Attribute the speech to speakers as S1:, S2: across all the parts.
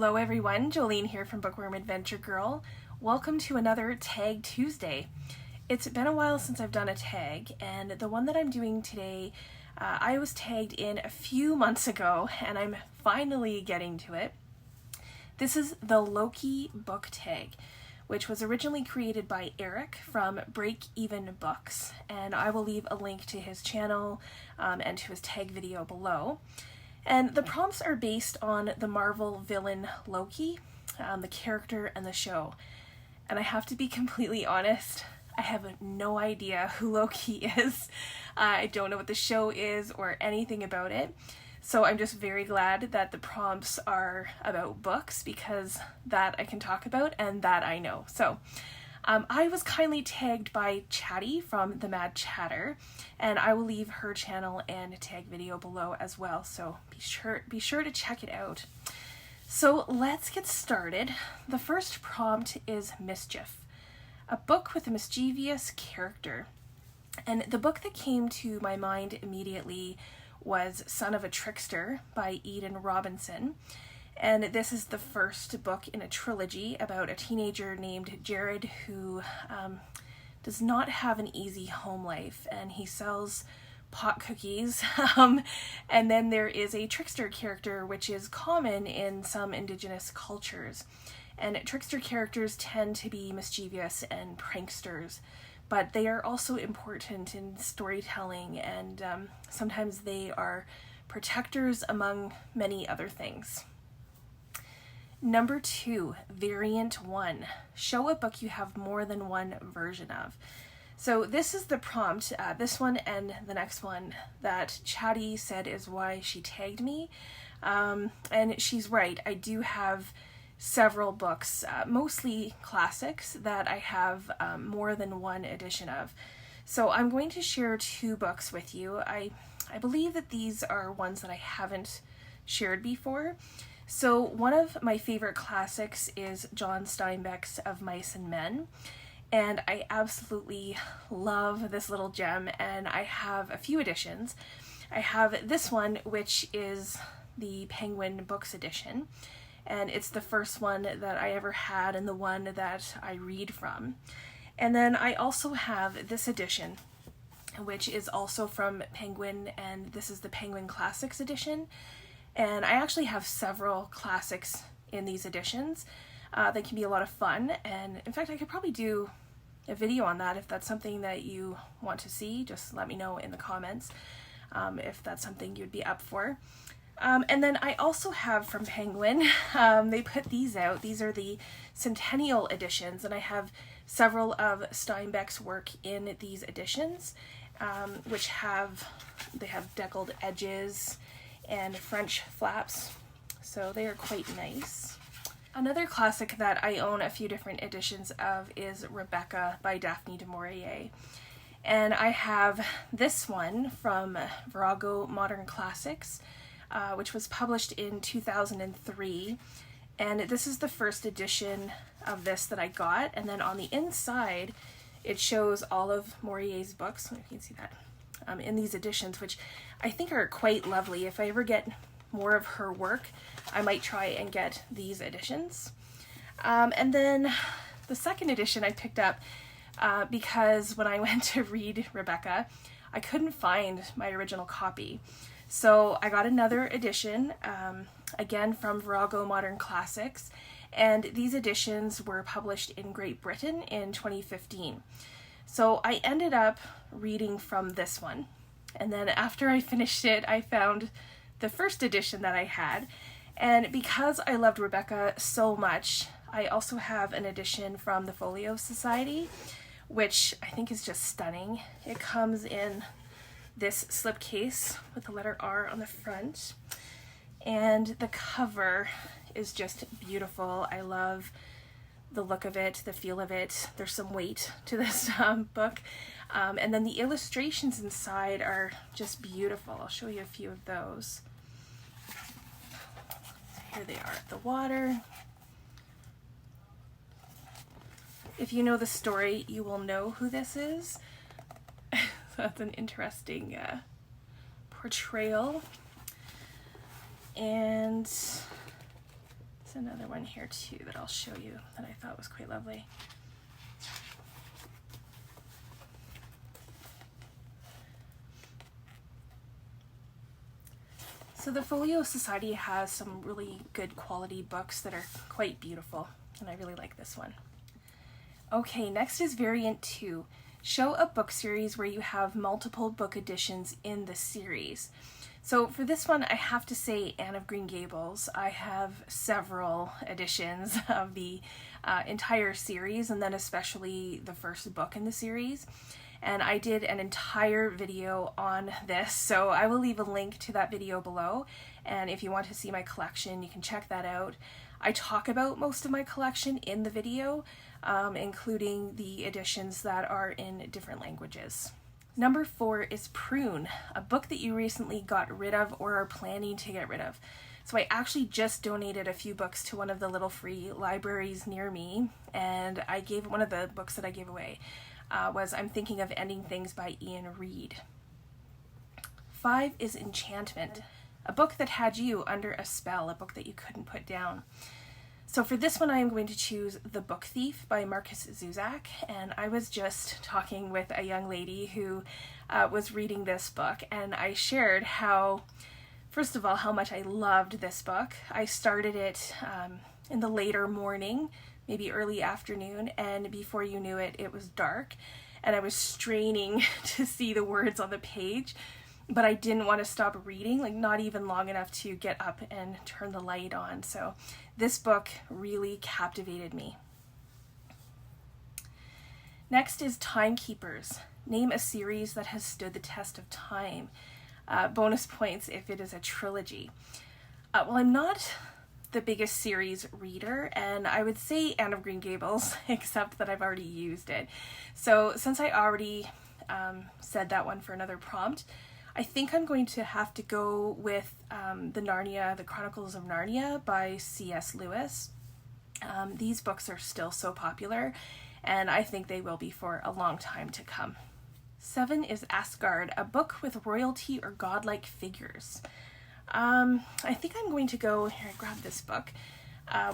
S1: Hello everyone, Jolene here from Bookworm Adventure Girl. Welcome to another Tag Tuesday. It's been a while since I've done a tag, and the one that I'm doing today, I was tagged in a few months ago, and I'm finally getting to it. This is the Loki Book Tag, which was originally created by Eric from Break Even Books, and I will leave a link to his channel and to his tag video below. And the prompts are based on the Marvel villain Loki, the character and the show. And I have to be completely honest, I have no idea who Loki is. I don't know what the show is or anything about it. So I'm just very glad that the prompts are about books, because that I can talk about and that I know. So I was kindly tagged by Chattie from The Mad Chatter, and I will leave her channel and tag video below as well, so be sure to check it out. So let's get started. The first prompt is Mischief, a book with a mischievous character. And the book that came to my mind immediately was Son of a Trickster by Eden Robinson. And this is the first book in a trilogy about a teenager named Jared who does not have an easy home life, and he sells pot cookies. And then there is a trickster character, which is common in some indigenous cultures. And trickster characters tend to be mischievous and pranksters, but they are also important in storytelling, and sometimes they are protectors among many other things. Number 2, Variant 1. Show a book you have more than one version of. So this is the prompt, this one and the next one, that Chattie said is why she tagged me. And she's right, I do have several books, mostly classics, that I have more than one edition of. So I'm going to share 2 books with you. I believe that these are ones that I haven't shared before. So one of my favorite classics is John Steinbeck's Of Mice and Men, and I absolutely love this little gem, and I have a few editions. I have this one, which is the Penguin Books edition, and it's the first one that I ever had and the one that I read from. And then I also have this edition, which is also from Penguin, and this is the Penguin Classics edition. And I actually have several classics in these editions. They can be a lot of fun, and in fact I could probably do a video on that if that's something that you want to see. Just let me know in the comments if that's something you'd be up for. And then I also have from Penguin, they put these out. These are the Centennial editions, and I have several of Steinbeck's work in these editions, which they have deckled edges and French flaps, so they are quite nice. Another classic that I own a few different editions of is Rebecca by Daphne du Maurier, and I have this one from Virago Modern Classics, which was published in 2003, and this is the first edition of this that I got. And then on the inside it shows all of Maurier's books, if you can see that, in these editions, which I think are quite lovely. If I ever get more of her work, I might try and get these editions. And then the second edition I picked up because when I went to read Rebecca, I couldn't find my original copy. So I got another edition, again from Virago Modern Classics, and these editions were published in Great Britain in 2015. So I ended up reading from this one, and then after I finished it, I found the first edition that I had, and because I loved Rebecca so much, I also have an edition from the Folio Society, which I think is just stunning. It comes in this slipcase with the letter R on the front, and the cover is just beautiful. I love the look of it, the feel of it. There's some weight to this book. And then the illustrations inside are just beautiful. I'll show you a few of those. Here they are at the water. If you know the story, you will know who this is. That's an interesting portrayal. And another one here too that I'll show you that I thought was quite lovely. So the Folio Society has some really good quality books that are quite beautiful, and I really like this one. Okay, next is Variant 2. Show a book series where you have multiple book editions in the series. So for this one, I have to say Anne of Green Gables. I have several editions of the entire series, and then especially the first book in the series. And I did an entire video on this, so I will leave a link to that video below. And if you want to see my collection, you can check that out. I talk about most of my collection in the video, including the editions that are in different languages. Number 4 is Prune, a book that you recently got rid of or are planning to get rid of. So I actually just donated a few books to one of the little free libraries near me, and I gave one of the books that I gave away was I'm Thinking of Ending Things by Ian Reid. 5 is Enchantment, a book that had you under a spell, a book that you couldn't put down. So for this one, I am going to choose The Book Thief by Marcus Zuzak, and I was just talking with a young lady who was reading this book, and I shared how, first of all, how much I loved this book. I started it in the later morning, maybe early afternoon, and before you knew it, it was dark, and I was straining to see the words on the page, but I didn't want to stop reading, like not even long enough to get up and turn the light on. So this book really captivated me. Next is Timekeepers. Name a series that has stood the test of time. Bonus points if it is a trilogy. Well, I'm not the biggest series reader, and I would say Anne of Green Gables, except that I've already used it. So since I already said that one for another prompt, I think I'm going to have to go with the Chronicles of Narnia by C.S. Lewis. These books are still so popular, and I think they will be for a long time to come. 7 is Asgard, a book with royalty or godlike figures. I think I'm going to go, here, grab this book,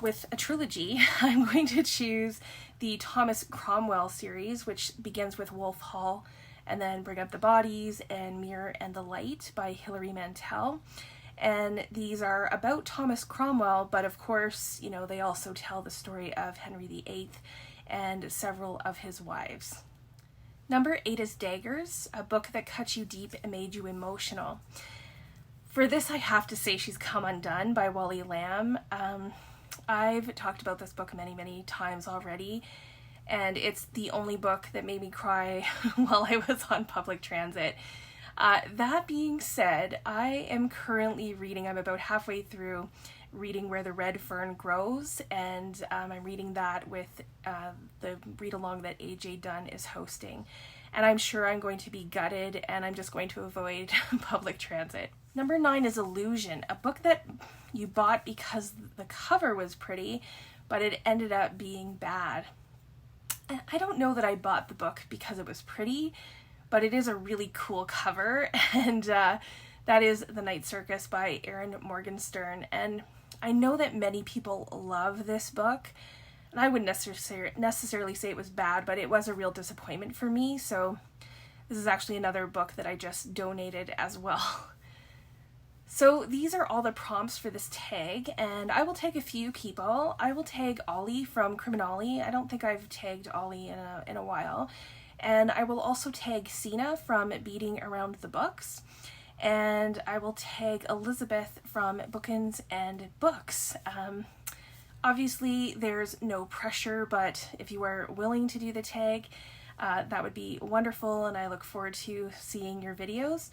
S1: with a trilogy. I'm going to choose the Thomas Cromwell series, which begins with Wolf Hall, and then Bring Up the Bodies and Mirror and the Light by Hilary Mantel. And these are about Thomas Cromwell, but of course, you know, they also tell the story of Henry VIII and several of his wives. Number 8 is Daggers, a book that cut you deep and made you emotional. For this, I have to say She's Come Undone by Wally Lamb. I've talked about this book many, many times already, and it's the only book that made me cry while I was on public transit. That being said, I am currently reading, I'm about halfway through reading Where the Red Fern Grows, and I'm reading that with the read-along that AJ Dunn is hosting. And I'm sure I'm going to be gutted, and I'm just going to avoid public transit. Number 9 is Illusion, a book that you bought because the cover was pretty, but it ended up being bad. I don't know that I bought the book because it was pretty, but it is a really cool cover, and that is The Night Circus by Erin Morgenstern. And I know that many people love this book, and I wouldn't necessarily say it was bad, but it was a real disappointment for me, so this is actually another book that I just donated as well. So these are all the prompts for this tag, and I will tag a few people. I will tag Olly from Criminale. I don't think I've tagged Olly in a while. And I will also tag Sina from Beating Around the Books. And I will tag Elisabeth from Bookins and Books. Obviously, there's no pressure, but if you are willing to do the tag, that would be wonderful, and I look forward to seeing your videos.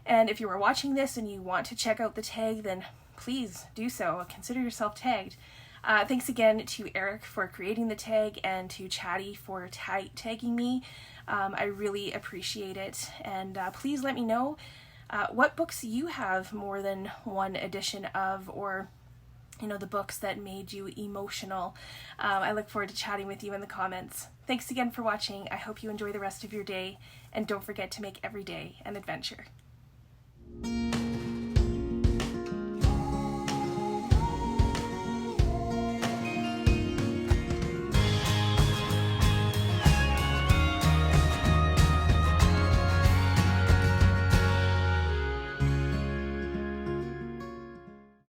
S1: And if you are watching this and you want to check out the tag, then please do so. Consider yourself tagged. Thanks again to Eric for creating the tag and to Chattie for tagging me. I really appreciate it. And please let me know what books you have more than one edition of, or you know, the books that made you emotional. I look forward to chatting with you in the comments. Thanks again for watching. I hope you enjoy the rest of your day, and don't forget to make every day an adventure.